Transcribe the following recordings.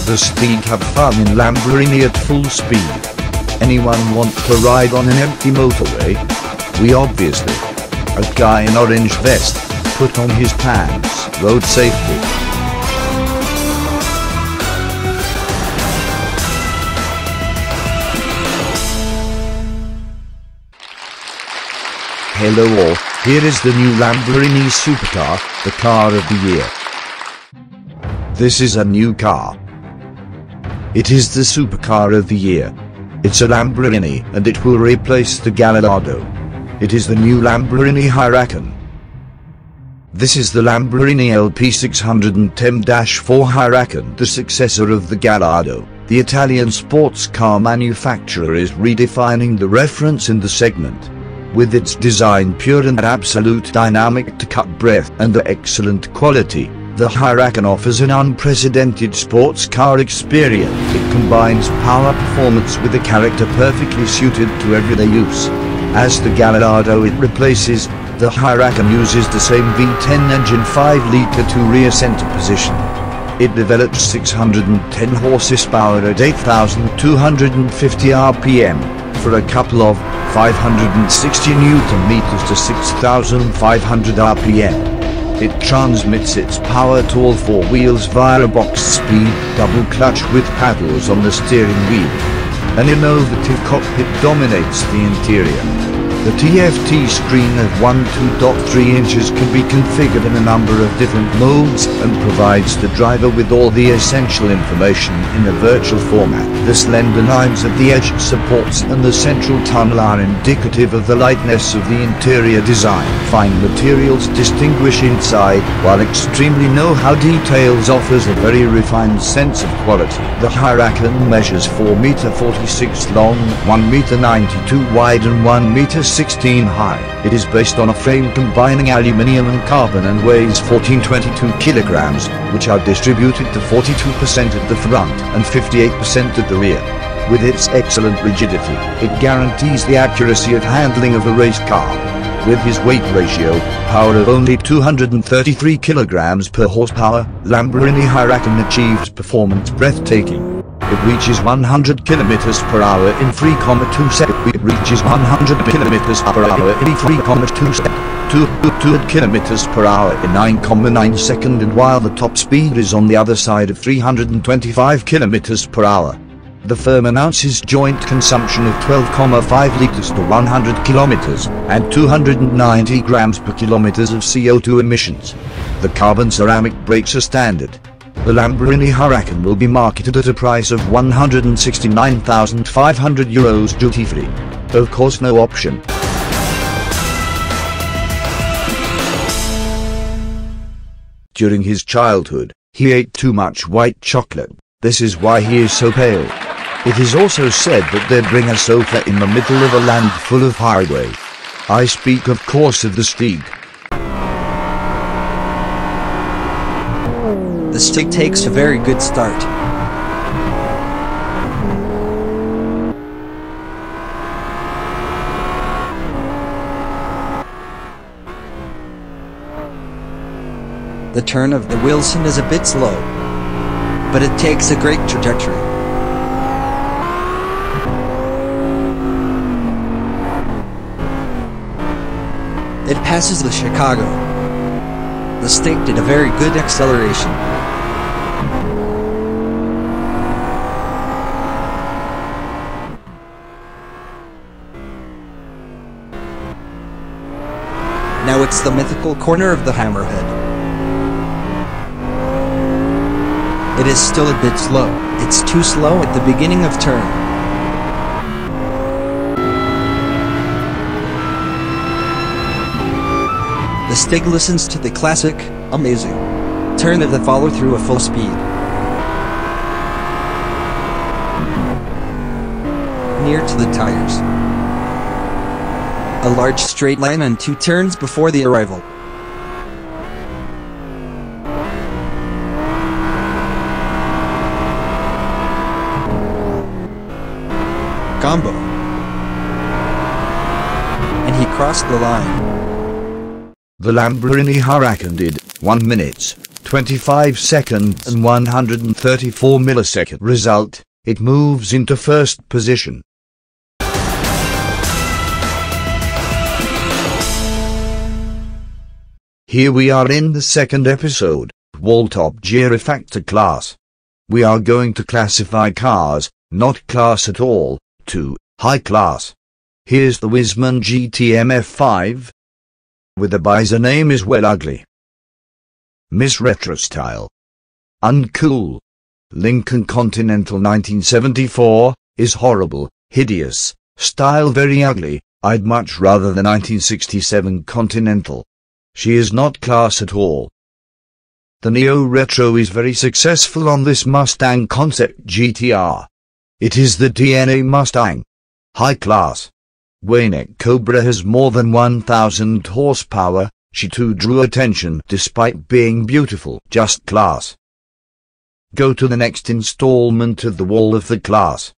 The Steed have fun in Lamborghini at full speed. Anyone want to ride on an empty motorway? We obviously. A guy in orange vest, put on his pants, road safety. Hello all, here is the new Lamborghini Supercar, the car of the year. This is a new car. It is the Supercar of the year. It's a Lamborghini and it will replace the Gallardo. It is the new Lamborghini Huracan. This is the Lamborghini LP610-4 Huracan, the successor of the Gallardo. The Italian sports car manufacturer is redefining the reference in the segment. With its design pure and absolute dynamic to cut breath and the excellent quality, the Huracan offers an unprecedented sports car experience. It combines power performance with a character perfectly suited to everyday use. As the Gallardo it replaces, the Huracan uses the same V10 engine 5-litre 2-rear center position. It develops 610 horsepower at 8,250 RPM, for a couple of 560 Nm to 6,500 RPM. It transmits its power to all four wheels via a box-speed double clutch with paddles on the steering wheel. An innovative cockpit dominates the interior. The TFT screen of 12.3 inches can be configured in a number of different modes and provides the driver with all the essential information in a virtual format. The slender lines at the edge supports and the central tunnel are indicative of the lightness of the interior design. Fine materials distinguish inside, while extremely know-how details offers a very refined sense of quality. The Huracan measures 4.46 m long, 1.92 m wide and 1.16 m high. It is based on a frame combining aluminium and carbon and weighs 1422 kilograms, which are distributed to 42% at the front and 58% at the rear. With its excellent rigidity, it guarantees the accuracy of handling of a race car. With his weight ratio, power of only 233 kilograms per horsepower, Lamborghini Huracan achieves performance breathtaking. It reaches 100 kilometers per hour in 3.2 seconds. It reaches 100 kilometers per hour in 3.2 seconds. 200 kilometers per hour in 9.9 seconds, and while the top speed is on the other side of 325 kilometers per hour. The firm announces joint consumption of 12.5 liters to 100 kilometers, and 290 grams per kilometers of CO2 emissions. The carbon ceramic brakes are standard. The Lamborghini Huracan will be marketed at a price of €169,500 duty-free. Of course, no option. During his childhood, he ate too much white chocolate. This is why he is so pale. It is also said that they bring a sofa in the middle of a land full of highway. I speak of course of the Steed. The Steed takes a very good start. The turn of the Wilson is a bit slow, but it takes a great trajectory. It passes the Chicago. The Steed did a very good acceleration. Now it's the mythical corner of the Hammerhead. It is still a bit slow. It's too slow at the beginning of turn. The Steed listens to the classic, amazing turn of the follow-through at full speed. Near to the tires. A large straight line and 2 turns before the arrival. Combo. And he crossed the line. The Lamborghini Huracan did 1 minute, 25 seconds and 134 millisecond result, it moves into first position. Here we are in the second episode, Wall-Top Gear Factor class. We are going to classify cars, not class at all, to high class. Here's the Wiesmann GTM F5. With the Bizer name is well ugly. Miss Retro Style. Uncool. Lincoln Continental 1974, is horrible, hideous, style very ugly, I'd much rather the 1967 Continental. She is not class at all. The Neo Retro is very successful on this Mustang Concept GTR. It is the DNA Mustang. High class. Wayneck Cobra has more than 1,000 horsepower, she too drew attention despite being beautiful. Just class. Go to the next installment of the Wall of the Class.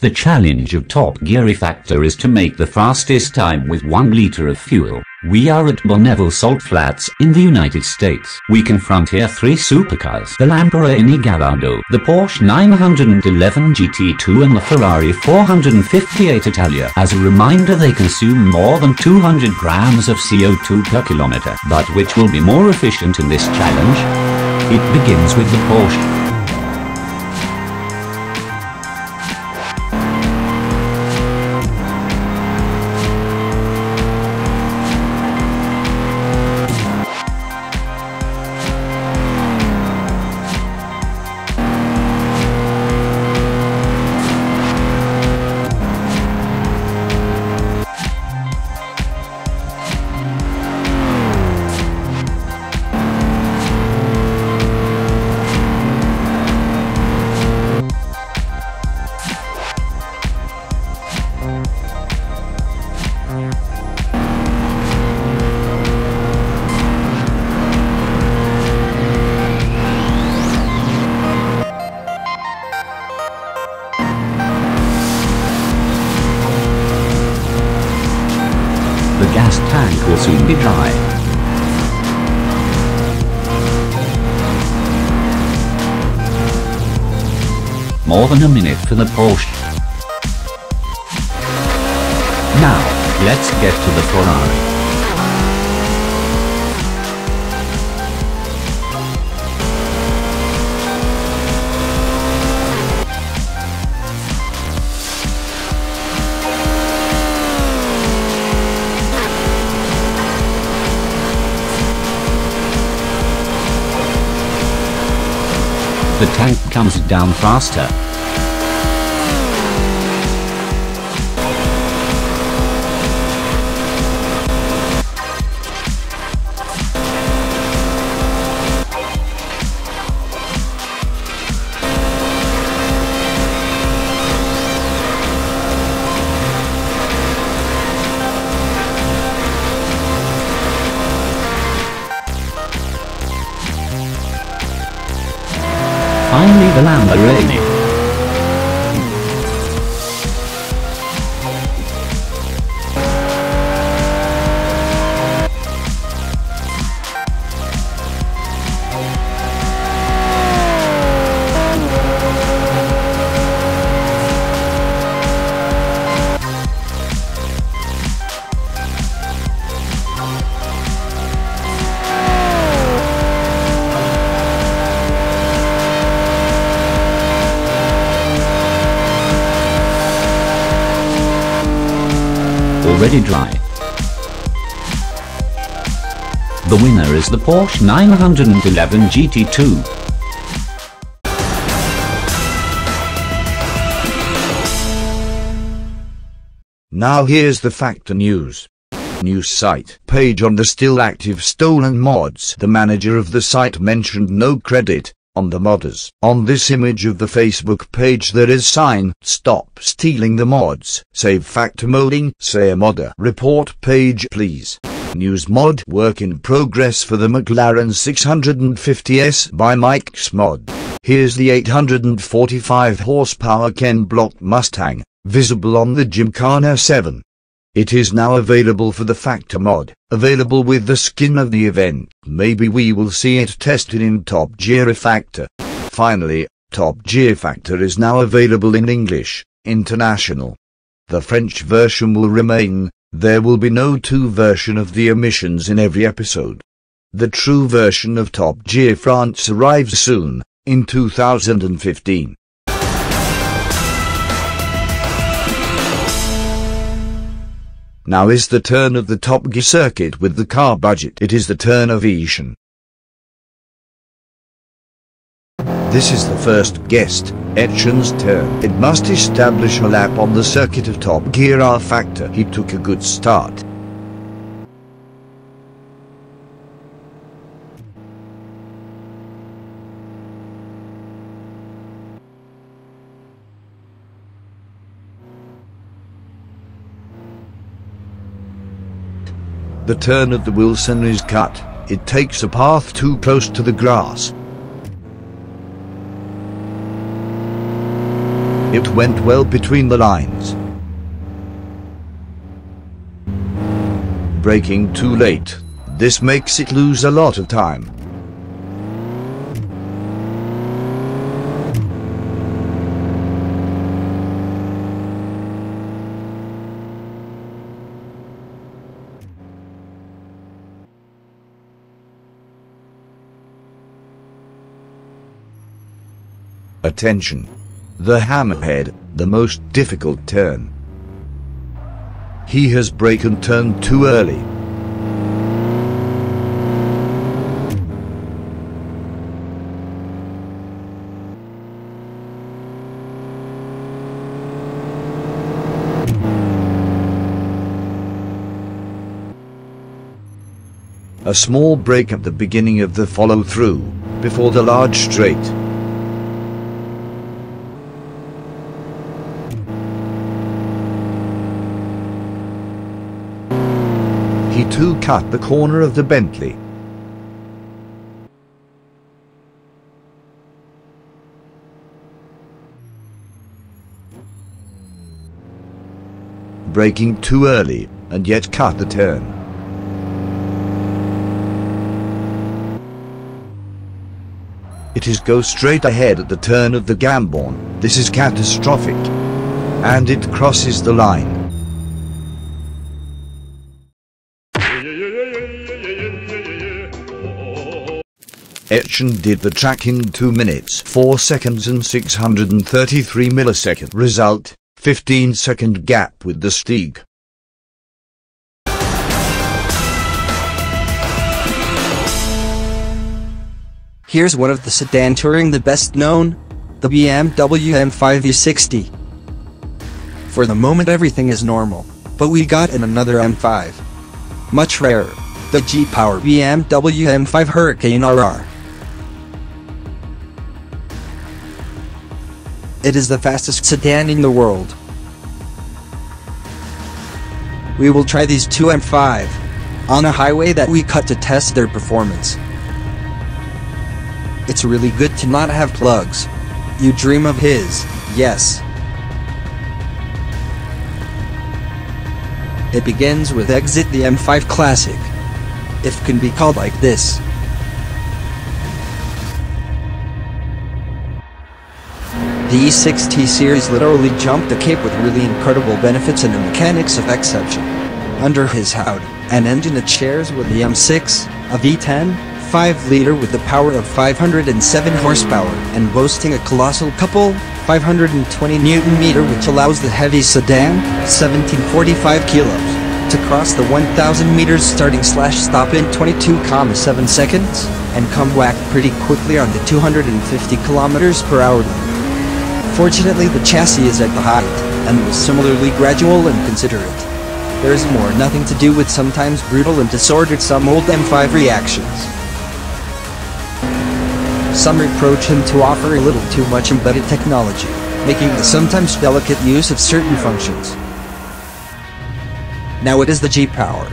The challenge of Top Gear Factor is to make the fastest time with 1 liter of fuel. We are at Bonneville Salt Flats in the United States. We confront here 3 supercars: the Lamborghini Gallardo, the Porsche 911 GT2 and the Ferrari 458 Italia. As a reminder, they consume more than 200 grams of CO2 per kilometer. But which will be more efficient in this challenge? It begins with the Porsche. The gas tank will soon be dry. More than a minute for the Porsche. Now, let's get to the Ferrari. The tank comes down faster. Finally, the Lamborghini. Already dry. The winner is the Porsche 911 GT2. Now here's the Factor News. News site page on the still active stolen mods. The manager of the site mentioned no credit on the modders. On this image of the Facebook page there is sign, stop stealing the mods, save Factor modding, say a modder. Report page please. News mod work in progress for the McLaren 650S by Mike's Mod. Here's the 845 horsepower Ken Block Mustang, visible on the Gymkhana 7. It is now available for the Factor mod, available with the skin of the event. Maybe we will see it tested in Top Gear Factor. Finally, Top Gear Factor is now available in English, International. The French version will remain. There will be no two version of the emissions in every episode. The true version of Top Gear France arrives soon, in 2015. Now is the turn of the Top Gear circuit with the car budget. It is the turn of Ishan. This is the first guest, Etienne's turn. It must establish a lap on the circuit of Top Gear R Factor. He took a good start. The turn of the Wilson is cut. It takes a path too close to the grass. It went well between the lines. Braking too late. This makes it lose a lot of time. Attention! The hammerhead, the most difficult turn. He has brake and turned too early. A small break at the beginning of the follow-through, before the large straight. He too cut the corner of the Bentley. Braking too early, and yet cut the turn. It is go straight ahead at the turn of the Gambon. This is catastrophic. And it crosses the line. Etienne did the track in 2 minutes 4 seconds and 633 milliseconds. Result, 15-second gap with the Steeg. Here's one of the sedan touring the best known, the BMW M5 E60. For the moment everything is normal, but we got in another M5. Much rarer, the G-Power BMW M5 Hurricane RR. It is the fastest sedan in the world. We will try these two M5 on a highway that we cut to test their performance. It's really good to not have plugs. You dream of his, yes. It begins with Exit the M5 Classic, if can be called like this. The E60 series literally jumped the Cape with really incredible benefits and the mechanics of exception. Under his hood, an engine that shares with the M6, a V10, 5-liter with the power of 507 horsepower, and boasting a colossal couple, 520 Nm, which allows the heavy sedan, 1745 kilos, to cross the 1000 meters starting/stop in 22.7 seconds, and come back pretty quickly on the 250 kilometers per hour limit. Fortunately the chassis is at the height, and was similarly gradual and considerate. There is more nothing to do with sometimes brutal and disordered some old M5 reactions. Some reproach him to offer a little too much embedded technology, making the sometimes delicate use of certain functions. Now it is the G-Power.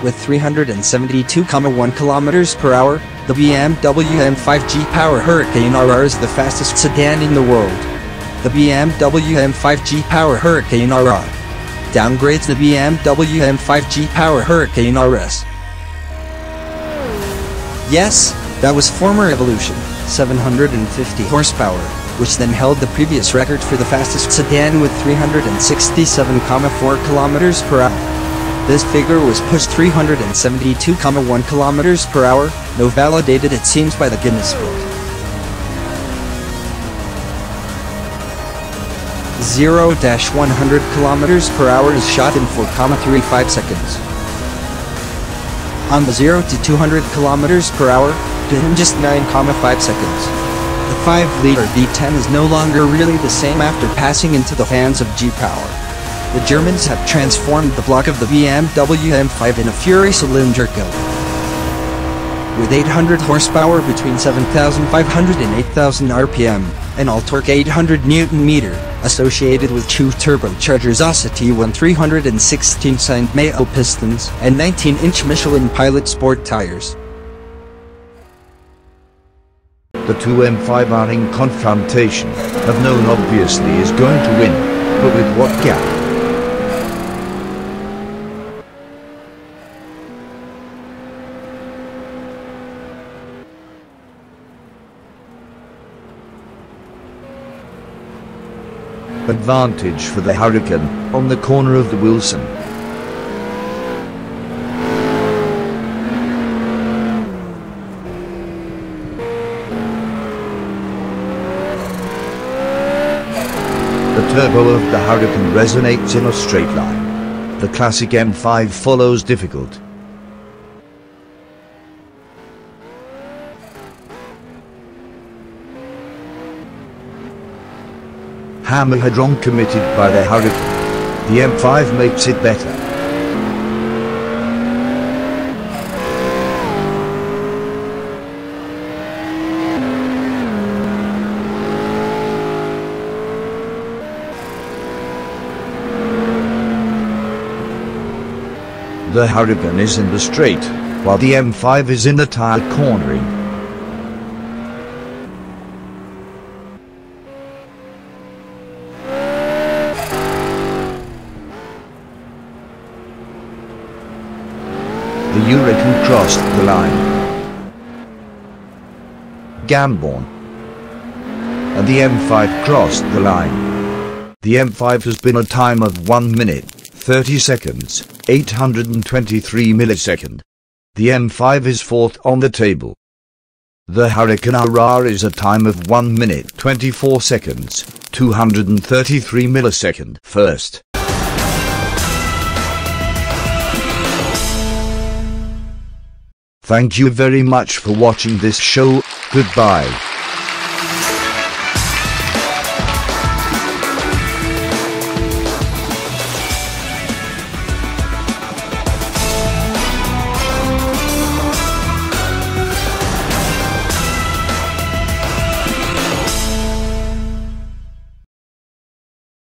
with 372,1 km per hour, the BMW M5 G-Power Hurricane RR is the fastest sedan in the world. The BMW M5 G-Power Hurricane RR downgrades the BMW M5 G-Power Hurricane RS. Yes, that was former Evolution, 750 horsepower, which then held the previous record for the fastest sedan with 367,4 km per hour. This figure was pushed 372,1 km per hour, no validated it seems by the Guinness Book. 0-100 km per hour is shot in 4,35 seconds. On the 0 to 200 km per hour, in just 9,5 seconds. The 5-liter V10 is no longer really the same after passing into the hands of G-Power. The Germans have transformed the block of the BMW M5 in a Fury cylinder killer. With 800 horsepower between 7,500 and 8,000 RPM, and all torque 800 Nm, associated with two turbochargers ASA-T1 316 signed Mayo pistons, and 19-inch Michelin Pilot Sport tires. The two M5 are in confrontation, have known obviously is going to win, but with what gap? Advantage for the Hurricane, on the corner of the Wilson. The turbo of the Hurricane resonates in a straight line. The classic M5 follows difficult. Hammer-head-on committed by the Hurricane. The M5 makes it better. The Hurricane is in the straight, while the M5 is in the tire cornering. The Hurricane crossed the line. Gambon. And the M5 crossed the line. The M5 has been a time of 1 minute, 30 seconds, 823 millisecond. The M5 is fourth on the table. The Hurricane RR is a time of 1 minute, 24 seconds, 233 millisecond first. Thank you very much for watching this show. Goodbye.